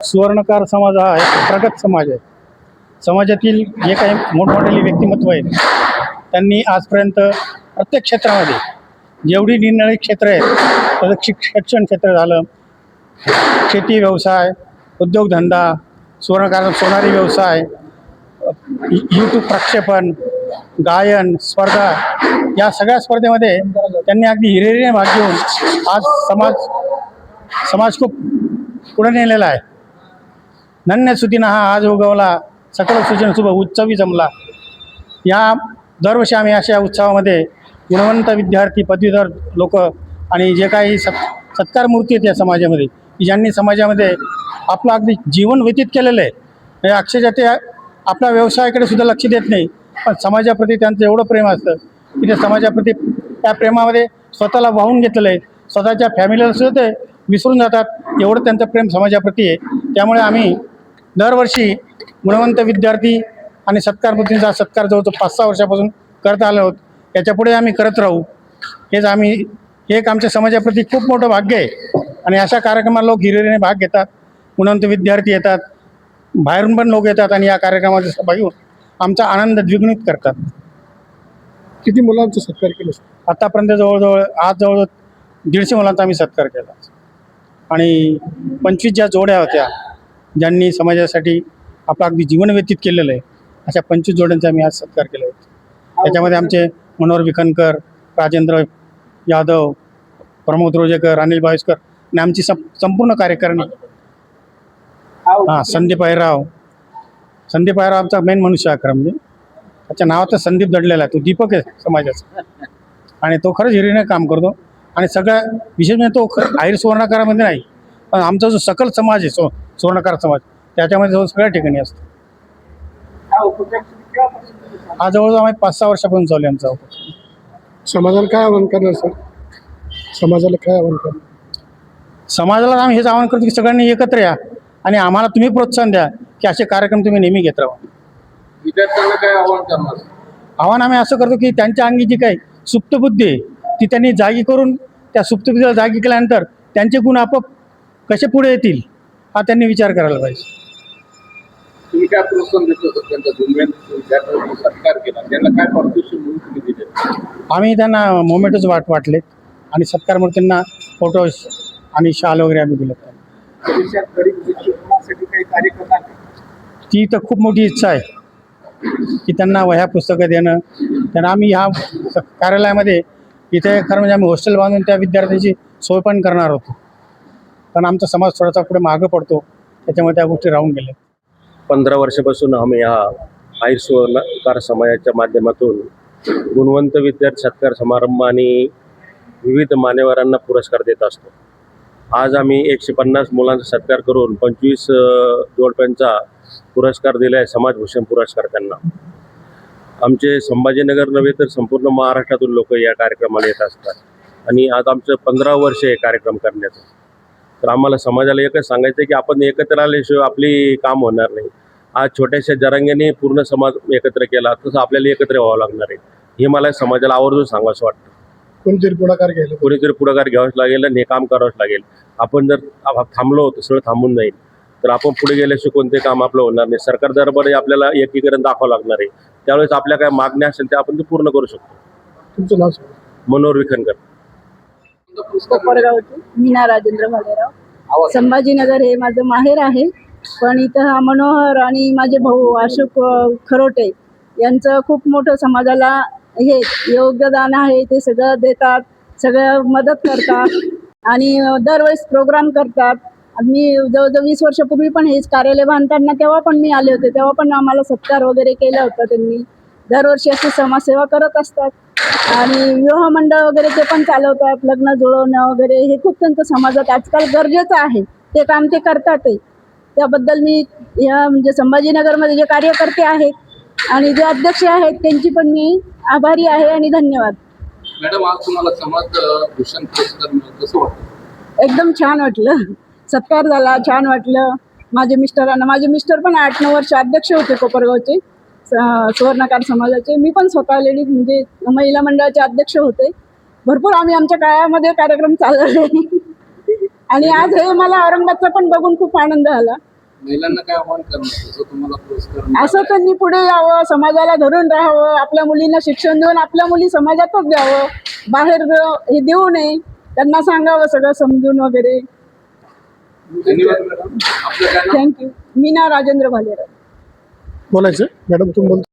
सुवर्णकार समाज हा एक प्रगत समाज आहे. समाजातील जे काही मोठमोठे व्यक्तिमत्व आहेत त्यांनी आजपर्यंत प्रत्येक क्षेत्रामध्ये जेवढी निरनिराळी क्षेत्र आहेत, तसं शिक्षण क्षेत्र झालं, शेती व्यवसाय, उद्योगधंदा, सुवर्णकार सोनारी व्यवसाय, यूट्यूब प्रक्षेपण, गायन स्पर्धा, या सगळ्या स्पर्धेमध्ये त्यांनी अगदी हिरिरीने भाग घेऊन आज समाज खूप पुढे नेलेला आहे. धन्य सुदिन हा आज उगवला, सकल सुजन शुभ उत्सवी जमला. या दरवर्षी आम्ही अशा उत्सवामध्ये गुणवंत विद्यार्थी, पदवीधर लोक आणि जे काही सत्कार मूर्ती आहेत या समाजामध्ये, की ज्यांनी समाजामध्ये आपलं अगदी जीवन व्यतीत केलेलं आहे. म्हणजे अक्षरशः ते आपल्या व्यवसायाकडे सुद्धा लक्ष देत नाही, पण समाजाप्रती त्यांचं एवढं प्रेम असतं की ते समाजाप्रती त्या प्रेमामध्ये स्वतःला वाहून घेतलेलं आहे. स्वतःच्या फॅमिलीला सुद्धा ते विसरून जातात, एवढं त्यांचं प्रेम समाजाप्रती आहे. त्यामुळे आम्ही दरवर्षी गुणवंत विद्यार्थी आणि सत्कार मूर्तींचा सत्कार जो 5-6 वर्षापासून करत आलो आहोत, याच्यापुढे आम्ही करत राहू. हे एक आमच्या समाजाप्रती खूप मोठं भाग्य आहे. आणि अशा कार्यक्रमात लोक हिरिरीने भाग घेतात, गुणवंत विद्यार्थी येतात, बाहेरून पण लोक येतात आणि या कार्यक्रमाचा सहभागी होऊन आमचा आनंद द्विगुणित करतात. किती मुलांचा सत्कार केला? आतापर्यंत जवळजवळ 150 मुलांचा आम्ही सत्कार केला. आणि 25 ज्या जोड्या होत्या ज्यांनी समाजासाठी आपलं अगदी जीवन व्यतीत केलेलं आहे, अशा 25 जोड्यांचा आम्ही आज सत्कार केला होता. त्याच्यामध्ये आमचे मनोहर विखनकर, राजेंद्र यादव, प्रमोद रोजेकर, अनिल बाविस्कर आणि आमची संपूर्ण कार्यकारिणी. संदीप अहिराव आमचा मेन मनुष्य खरं म्हणजे. त्याच्या नावाचा संदीप दडलेला आहे, तो दीपक आहे समाजाचा. आणि तो खरंच हिरीने काम करतो. आणि सगळ्या विशेष म्हणजे तो आहिर सुवर्णकारामध्ये नाही, पण आमचा जो सकल समाज आहे, सुवर्णकार समाज, त्याच्यामध्ये जो सगळ्या ठिकाणी असतो. हा जवळजवळ आम्ही 5-6 वर्षापासून चालू आहे आमचा उपक्रम. समाजाला काय आव्हान करणार सर? समाजाला काय आव्हान करणार? समाजाला आम्ही हेच आवाहन करतो की सगळ्यांनी एकत्र या आणि आम्हाला तुम्ही प्रोत्साहन द्या की असे कार्यक्रम तुम्ही नेहमी घेत राहा. विद्यार्थ्यांना काय आव्हान करणार? आव्हान आम्ही असं करतो की त्यांच्या अंगी जी काही सुप्त बुद्धी आहे ती त्यांनी जागी करून, त्या सुप्त बुद्धीला जागी केल्यानंतर त्यांचे गुण आपोआप कसे पुढे येतील हा त्यांनी विचार करायला पाहिजे. तुम्ही काय प्रोत्साहन देतो सर? त्यांचा विद्यार्थ्यांचा सत्कार केला, त्यांना काय पारितोषिक म्हणून तुम्ही दिले? आम्ही त्यांना मोमेंटोज वाटलेत आणि सत्कार मूर्तींना फोटोज आणि शाल वगैरे आम्ही दिलेत. काही कार्य करणार? ती तर खूप मोठी इच्छा आहे की त्यांना वह्या पुस्तकं देणं. त्यांना आम्ही ह्या कार्यालयामध्ये इथे खरं म्हणजे आम्ही हॉस्टेल बांधून त्या विद्यार्थ्यांची सोय पण करणार होतो, पण आमचा समाज थोडासा पुढे मागं पडतो, त्याच्यामुळे त्या गोष्टी राहून गेल्या. 15 वर्षापासून आम्ही हा आहिर सुवर्णकार समाजाच्या माध्यमातून गुणवंत विद्यार्थी सत्कार समारंभ आणि विविध मान्यवरांना पुरस्कार देत असतो. आज आम्ही 150 मुलांचा सत्कार करून 25 जोडप्यांचा पुरस्कार दिला आहे, समाजभूषण पुरस्कार त्यांना. आमचे संभाजीनगर नव्हे तर संपूर्ण महाराष्ट्रातून लोक या कार्यक्रमाला येत असतात. आणि आज आमचं 15 वर्ष आहे कार्यक्रम करण्याचं. तर आम्हाला समाजाला एकच सांगायचं आहे की आपण एकत्र आल्याशिवाय आपली काम होणार नाही. आज छोट्याशा जरांग्याने पूर्ण समाज एकत्र केला, तसं आपल्याला एकत्र व्हावं लागणार आहे. हे मला समाजाला आवर्जून सांगावंसं वाटतं. कोणीतरी पुढाकार घ्यावाच लागेल आणि हे काम करावंच लागेल. आपण जर थांबलो तर सगळं थांबून जाईल. तर आपण पुढे गेल्याशिवाय कोणते काम आपलं होणार नाही. सरकार दरबारी आपल्याला एकीकरण दाखवावं लागणार आहे. त्यावेळेस आपल्या काय मागण्या असेल त्या आपण ते पूर्ण करू शकतो. तुमचं नाव सांगा. मनोहर विखनकर. कोपरगावची मीना राजेंद्र भालेराव. संभाजीनगर हे माझं माहेर आहे, पण इथं हा मनोहर आणि माझे भाऊ अशोक खरोटे यांचं खूप मोठं समाजाला हे योगदान आहे. ते सगळं देतात, सगळं मदत करतात आणि दरवेळेस प्रोग्राम करतात. मी जवळजवळ 20 वर्षापूर्वी पण हेच कार्यालय बांधताना तेव्हा पण मी आले होते, तेव्हा पण आम्हाला सत्कार वगैरे केला होता त्यांनी. दरवर्षी अशी समाजसेवा करत असतात आणि विवाह मंडळ वगैरे ते पण चालवतात, लग्न जुळवणं वगैरे हे खूप त्यांचं समाजात आजकाल गरजेचं आहे. ते काम ते करतातही. त्याबद्दल मी या म्हणजे संभाजीनगरमध्ये जे कार्यकर्ते आहेत आणि जे अध्यक्ष आहेत त्यांची पण मी आभारी आहे आणि धन्यवाद. मॅडम, आज तुम्हाला समाजभूषण पुरस्कार मिळाला, कसं वाटतं? एकदम छान वाटलं, सत्कार झाला, छान वाटलं. माझे मिस्टर पण 8-9 वर्ष अध्यक्ष होते कोपरगावचे सुवर्णकार समाजाचे. मी पण स्वतः लेडीज म्हणजे महिला मंडळाचे अध्यक्ष होते. भरपूर आम्ही आमच्या काळामध्ये कार्यक्रम चालवले आणि आज हे मला औरंगाबादचा पण बघून खूप आनंद झाला. महिलांना काय आव्हान करणार जसं तुम्हाला पुरस्कार मिळाला असं आहे? त्यांनी पुढे यावं, समाजाला धरून राहावं, आपल्या मुलींना शिक्षण देऊन आपल्या मुली समाजातच द्यावं, बाहेर हे देऊ नये, त्यांना सांगावं सगळं समजून वगैरे. धन्यवाद मॅडम. आपलं काय नाव? थँक्यू. मीना राजेंद्र भालेराव. बोलायचं मॅडम तुम्ही